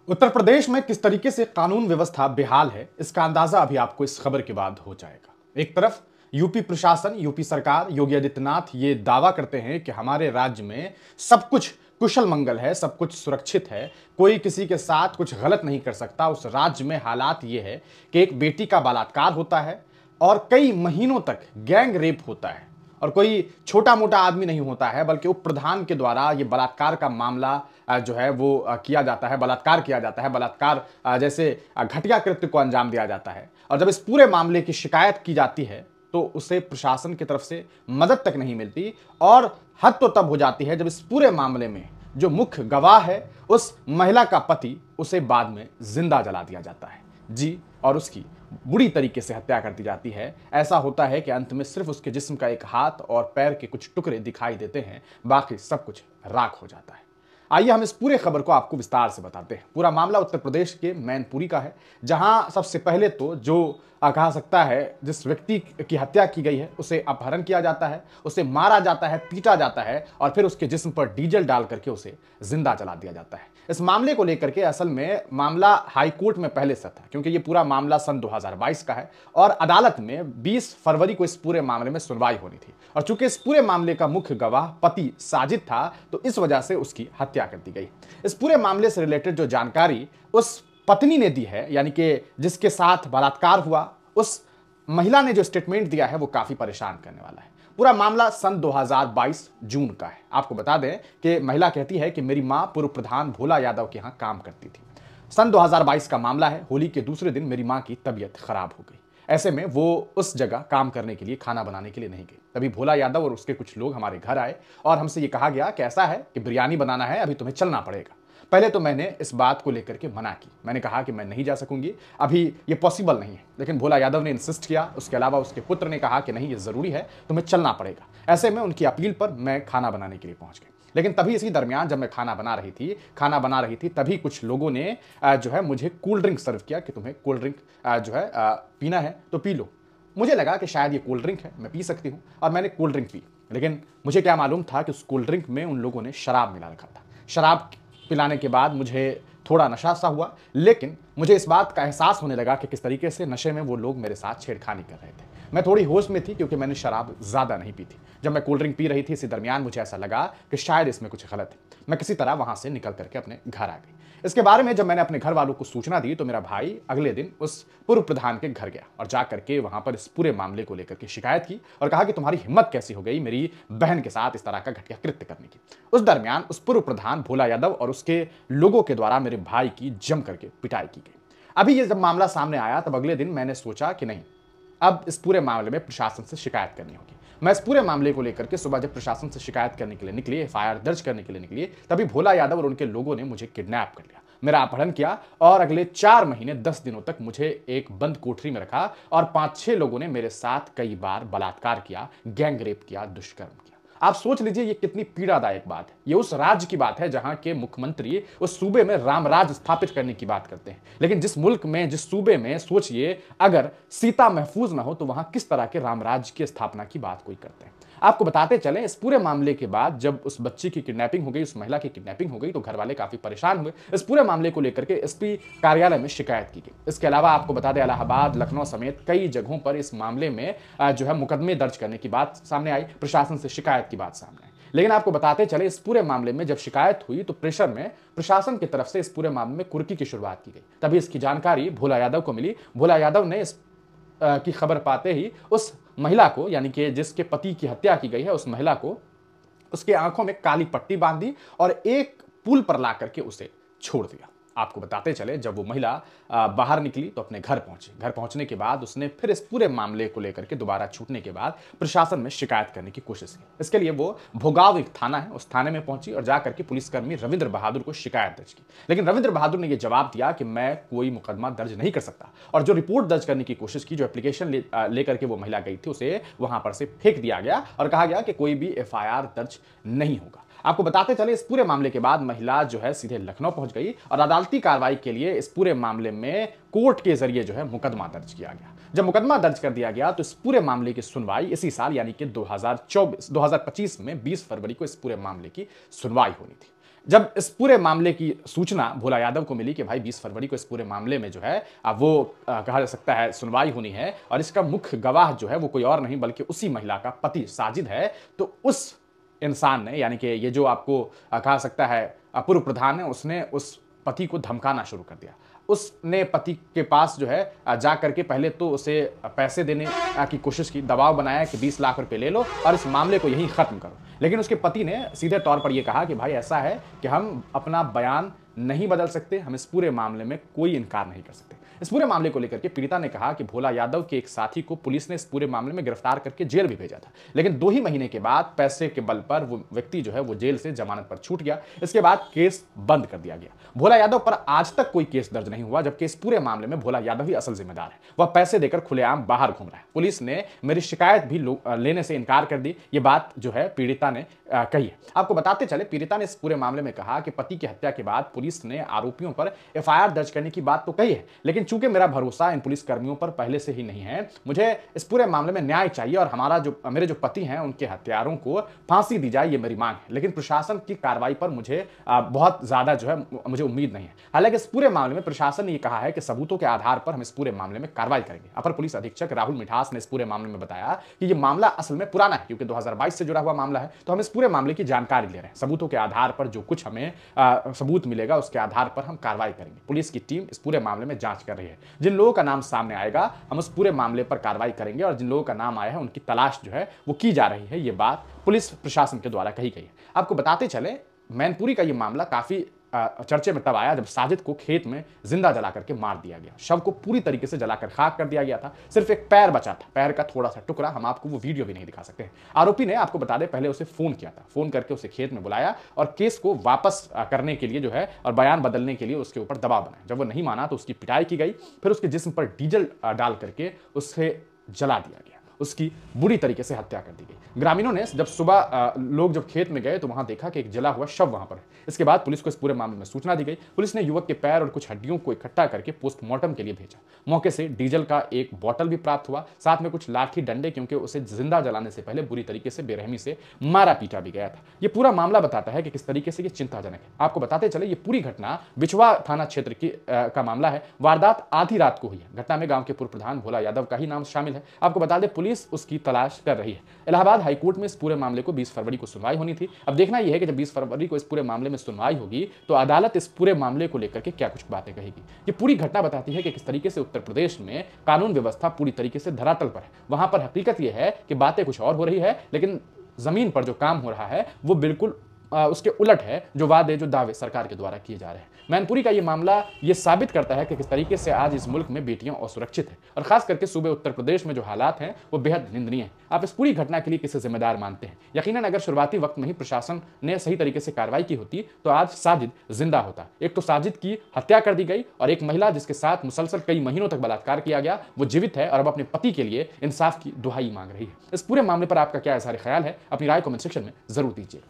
उत्तर प्रदेश में किस तरीके से कानून व्यवस्था बेहाल है, इसका अंदाजा अभी आपको इस खबर के बाद हो जाएगा। एक तरफ यूपी प्रशासन, यूपी सरकार, योगी आदित्यनाथ ये दावा करते हैं कि हमारे राज्य में सब कुछ कुशल मंगल है, सब कुछ सुरक्षित है, कोई किसी के साथ कुछ गलत नहीं कर सकता। उस राज्य में हालात ये है कि एक बेटी का बलात्कार होता है और कई महीनों तक गैंग रेप होता है और कोई छोटा मोटा आदमी नहीं होता है, बल्कि उप प्रधान के द्वारा ये बलात्कार का मामला जो है वो किया जाता है, बलात्कार किया जाता है, बलात्कार जैसे घटिया कृत्य को अंजाम दिया जाता है। और जब इस पूरे मामले की शिकायत की जाती है तो उसे प्रशासन की तरफ से मदद तक नहीं मिलती और हद तो तब हो जाती है जब इस पूरे मामले में जो मुख्य गवाह है उस महिला का पति, उसे बाद में जिंदा जला दिया जाता है जी, और उसकी बुरी तरीके से हत्या कर दी जाती है। ऐसा होता है कि अंत में सिर्फ उसके जिस्म का एक हाथ और पैर के कुछ टुकड़े दिखाई देते हैं, बाकी सब कुछ राख हो जाता है। आइए हम इस पूरे खबर को आपको विस्तार से बताते हैं। पूरा मामला उत्तर प्रदेश के मैनपुरी का है, जहां सबसे पहले तो जो कहा सकता है जिस व्यक्ति की हत्या की गई है उसे अपहरण किया जाता है, उसे मारा जाता है, पीटा जाता है और फिर उसके जिस्म पर डीजल डाल करके उसे जिंदा जला दिया जाता है। इस मामले को लेकर के असल में मामला हाई कोर्ट में पहले से था, क्योंकि ये पूरा मामला सन 2022 का है और अदालत में 20 फरवरी को इस पूरे मामले में सुनवाई होनी थी। और चूंकि इस पूरे मामले का मुख्य गवाह पति साजिद था, तो इस वजह से उसकी हत्या कर दी गई। इस पूरे मामले से रिलेटेड जो जानकारी उस पत्नी ने दी है, यानी कि जिसके साथ बलात्कार हुआ, उस महिला ने जो स्टेटमेंट दिया है वो काफी परेशान करने वाला है। पूरा मामला सन 2022 जून का है। आपको बता दें कि महिला कहती है कि मेरी मां पूर्व प्रधान भोला यादव के यहां काम करती थी। सन 2022 का मामला है। होली के दूसरे दिन मेरी मां की तबीयत खराब हो गई। ऐसे में वो उस जगह काम करने के लिए, खाना बनाने के लिए नहीं गई। तभी भोला यादव और उसके कुछ लोग हमारे घर आए और हमसे ये कहा गया कि ऐसा है कि बिरयानी बनाना है, अभी तुम्हें चलना पड़ेगा। पहले तो मैंने इस बात को लेकर के मना की। मैंने कहा कि मैं नहीं जा सकूंगी, अभी ये पॉसिबल नहीं है। लेकिन भोला यादव ने इंसिस्ट किया। उसके अलावा उसके पुत्र ने कहा कि नहीं, ये जरूरी है, तुम्हें चलना पड़ेगा। ऐसे में उनकी अपील पर मैं खाना बनाने के लिए पहुंच गई। लेकिन तभी इसी दरमियान जब मैं खाना बना रही थी तभी कुछ लोगों ने जो है मुझे कोल्ड ड्रिंक सर्व किया कि तुम्हें कोल्ड ड्रिंक जो है पीना है तो पी लो। मुझे लगा कि शायद ये कोल्ड ड्रिंक है, मैं पी सकती हूँ, और मैंने कोल्ड ड्रिंक पी। लेकिन मुझे क्या मालूम था कि उस कोल्ड ड्रिंक में उन लोगों ने शराब मिला रखा था। शराब पिलाने के बाद मुझे थोड़ा नशा सा हुआ, लेकिन मुझे इस बात का एहसास होने लगा कि किस तरीके से नशे में वो लोग मेरे साथ छेड़खानी कर रहे थे। मैं थोड़ी होश में थी क्योंकि मैंने शराब ज़्यादा नहीं पी थी। जब मैं कोल्ड ड्रिंक पी रही थी, इसी दरमियान मुझे ऐसा लगा कि शायद इसमें कुछ गलत है। मैं किसी तरह वहाँ से निकल करके अपने घर आ गई। इसके बारे में जब मैंने अपने घर वालों को सूचना दी तो मेरा भाई अगले दिन उस पूर्व प्रधान के घर गया और जा करके वहां पर इस पूरे मामले को लेकर के शिकायत की और कहा कि तुम्हारी हिम्मत कैसी हो गई मेरी बहन के साथ इस तरह का घटिया कृत्य करने की। उस दरमियान उस पूर्व प्रधान भोला यादव और उसके लोगों के द्वारा मेरे भाई की जम करके पिटाई की गई। अभी ये जब मामला सामने आया तब अगले दिन मैंने सोचा कि नहीं, अब इस पूरे मामले में प्रशासन से शिकायत करनी होगी। मैं इस पूरे मामले को लेकर के सुबह जब प्रशासन से शिकायत करने के लिए निकली, एफआईआर दर्ज करने के लिए निकली, तभी भोला यादव और उनके लोगों ने मुझे किडनैप कर लिया, मेरा अपहरण किया और अगले 4 महीने 10 दिनों तक मुझे एक बंद कोठरी में रखा और 5-6 लोगों ने मेरे साथ कई बार बलात्कार किया, गैंग रेप किया, दुष्कर्म किया। आप सोच लीजिए ये कितनी पीड़ादायक बात है। ये उस राज्य की बात है जहां के मुख्यमंत्री उस सूबे में रामराज स्थापित करने की बात करते हैं, लेकिन जिस मुल्क में, जिस सूबे में सोचिए अगर सीता महफूज ना हो तो वहां किस तरह के रामराज की स्थापना की बात कोई करते हैं। आपको बताते चलें, इस पूरे मामले के बाद जब उस बच्ची की किडनैपिंग हो गई, उस महिला की किडनैपिंग हो गई, तो घर वाले काफी परेशान हुए। इस पूरे मामले को लेकर के एसपी कार्यालय में शिकायत की गई। इसके अलावा आपको बता दें, इलाहाबाद, लखनऊ समेत कई जगहों पर इस मामले में जो है मुकदमे दर्ज करने की बात सामने आई, प्रशासन से शिकायत की बात सामने आई। लेकिन आपको बताते चले, इस पूरे मामले में जब शिकायत हुई तो प्रेशर में प्रशासन की तरफ से इस पूरे मामले में कुर्की की शुरुआत की गई। तभी इसकी जानकारी भोला यादव को मिली। भोला यादव ने इस की खबर पाते ही उस महिला को, यानी कि जिसके पति की हत्या की गई है, उस महिला को उसके आंखों में काली पट्टी बांध दी और एक पुल पर ला करके उसे छोड़ दिया। आपको बताते चले, जब वो महिला बाहर निकली तो अपने घर पहुंची। घर पहुंचने के बाद उसने फिर इस पूरे मामले को लेकर के दोबारा छूटने के बाद प्रशासन में शिकायत करने की कोशिश की। इसके लिए वो भोगाव एक थाना है, उस थाने में पहुंची और जाकर के पुलिसकर्मी रविंद्र बहादुर को शिकायत दर्ज की। लेकिन रविंद्र बहादुर ने यह जवाब दिया कि मैं कोई मुकदमा दर्ज नहीं कर सकता, और जो रिपोर्ट दर्ज करने की कोशिश की, जो एप्लीकेशन लेकर के वो महिला गई थी, उसे वहां पर से फेंक दिया गया और कहा गया कि कोई भी एफआईआर दर्ज नहीं होगा। आपको बताते चले, इस पूरे मामले के बाद महिला जो है सीधे लखनऊ पहुंच गई और अदालती कार्रवाई के लिए इस पूरे मामले में कोर्ट के जरिए जो है मुकदमा दर्ज किया गया। जब मुकदमा दर्ज कर दिया गया तो इस पूरे मामले की सुनवाई इसी साल यानी कि 2025 में 20 फरवरी को इस पूरे मामले की सुनवाई होनी थी। जब इस पूरे मामले की सूचना भोला यादव को मिली कि भाई 20 फरवरी को इस पूरे मामले में जो है वो कहा जा सकता है सुनवाई होनी है और इसका मुख्य गवाह जो है वो कोई और नहीं बल्कि उसी महिला का पति साजिद है, तो उस इंसान ने, यानी कि ये जो आपको कहा सकता है पूर्व प्रधान है, उसने उस पति को धमकाना शुरू कर दिया। उसने पति के पास जो है जा करके पहले तो उसे पैसे देने की कोशिश की, दबाव बनाया कि 20 लाख रुपए ले लो और इस मामले को यहीं खत्म करो। लेकिन उसके पति ने सीधे तौर पर यह कहा कि भाई ऐसा है कि हम अपना बयान नहीं बदल सकते, हम इस पूरे मामले में कोई इनकार नहीं कर सकते। इस पूरे मामले को लेकर के पीड़िता ने कहा कि भोला यादव के एक साथी को पुलिस ने इस पूरे मामले में गिरफ्तार करके जेल भी भेजा था, लेकिन 2 ही महीने के बाद पैसे के बल पर वो व्यक्ति जो है वो जेल से जमानत पर छूट गया। इसके बाद केस बंद कर दिया गया। भोला यादव पर आज तक कोई केस दर्ज नहीं हुआ, जबकि इस पूरे मामले में भोला यादव ही असल जिम्मेदार है। वह पैसे देकर खुलेआम बाहर घूम रहा है। पुलिस ने मेरी शिकायत भी लेने से इनकार कर दी। ये बात जो है पीड़िता ने कही है। आपको बताते चले, पीड़िता ने इस पूरे मामले में कहा कि पति की हत्या के बाद पुलिस ने आरोपियों पर एफआईआर दर्ज करने की बात तो कही है, लेकिन चूंकि मेरा भरोसा इन पुलिस कर्मियों पर पहले से ही नहीं है, मुझे इस पूरे मामले में न्याय चाहिए और मेरे जो पति हैं उनके हत्यारों को फांसी दी जाए, ये मेरी मांग है। लेकिन प्रशासन की कार्रवाई पर मुझे बहुत ज्यादा जो है मुझे उम्मीद नहीं है। हालांकि इस पूरे मामले में प्रशासन ने यह कहा है कि सबूतों के आधार पर हम इस पूरे मामले में कार्रवाई करेंगे। अपर पुलिस अधीक्षक राहुल मिठास ने इस पूरे मामले में बताया कि यह मामला असल में पुराना है, क्योंकि 2022 से जुड़ा हुआ मामला है, तो हम इस पूरे मामले की जानकारी ले रहे हैं। सबूतों के आधार पर जो कुछ हमें सबूत मिलेगा उसके आधार पर हम कार्रवाई करेंगे। पुलिस की टीम इस पूरे मामले में जांच कर रही है। जिन लोगों का नाम सामने आएगा हम उस पूरे मामले पर कार्रवाई करेंगे और जिन लोगों का नाम आया है उनकी तलाश जो है वो की जा रही है। ये बात पुलिस प्रशासन के द्वारा कही गई है। आपको बताते चले, मैनपुरी का ये मामला काफी चर्चे में तब आया जब साजिद को खेत में जिंदा जला करके मार दिया गया। शव को पूरी तरीके से जलाकर खाक कर दिया गया था। सिर्फ एक पैर बचा था, पैर का थोड़ा सा टुकड़ा। हम आपको वो वीडियो भी नहीं दिखा सकते। आरोपी ने, आपको बता दें, पहले उसे फोन किया था, फोन करके उसे खेत में बुलाया और केस को वापस करने के लिए जो है और बयान बदलने के लिए उसके ऊपर दबाव बनाया। जब वो नहीं माना तो उसकी पिटाई की गई, फिर उसके जिस्म पर डीजल डाल करके उसे जला दिया गया, उसकी बुरी तरीके से हत्या कर दी गई। ग्रामीणों ने जब सुबह लोग जब खेत में गए तो वहां देखा कि एक जला हुआ शव वहां पर है। इसके बाद पुलिस को इस पूरे मामले में सूचना दी गई। पुलिस ने युवक के पैर और कुछ हड्डियों को इकट्ठा करके पोस्टमार्टम के लिए भेजा। मौके से डीजल का एक बोतल भी प्राप्त हुआ, साथ में कुछ लाठी डंडे, क्योंकि उसे जिंदा जलाने से पहले बुरी तरीके से बेरहमी से मारा पीटा भी गया था। यह पूरा मामला बताता है कि किस तरीके से यह चिंताजनक है। आपको बताते चले, ये पूरी घटना बिछवा थाना क्षेत्र का मामला है। वारदात आधी रात को हुई है। घटना में गांव के पूर्व प्रधान भोला यादव का ही नाम शामिल है। आपको बता दें, पुलिस उसकी तलाश कर रही है। इलाहाबाद हाईकोर्ट में इस पूरे मामले को 20 फरवरी को सुनवाई होनी थी। अब देखना यह है कि जब 20 फरवरी को इस पूरे मामले में सुनवाई होगी तो अदालत इस पूरे मामले को लेकर के क्या कुछ बातें कहेगी। ये पूरी घटना बताती है कि किस तरीके से उत्तर प्रदेश में कानून व्यवस्था पूरी तरीके से धरातल पर है। वहां पर हकीकत यह है कि बातें कुछ और हो रही है, लेकिन जमीन पर जो काम हो रहा है वो बिल्कुल उसके उलट है। जो वादे, जो दावे सरकार के द्वारा किए जा रहे हैं। मैनपुरी का ये मामला ये साबित करता है कि किस तरीके से आज इस मुल्क में बेटियां असुरक्षित हैं और खास करके सूबे उत्तर प्रदेश में जो हालात हैं वो बेहद निंदनीय हैं। आप इस पूरी घटना के लिए किसे जिम्मेदार मानते हैं? यकीनन अगर शुरुआती वक्त में ही प्रशासन ने सही तरीके से कार्रवाई की होती तो आज साजिद जिंदा होता। एक तो साजिद की हत्या कर दी गई और एक महिला जिसके साथ मुसलसल कई महीनों तक बलात्कार किया गया वो जीवित है और अब अपने पति के लिए इंसाफ की दुहाई मांग रही है। इस पूरे मामले पर आपका क्या इज़हार ख्याल है? अपनी राय कमेंट सेक्शन में जरूर दीजिए।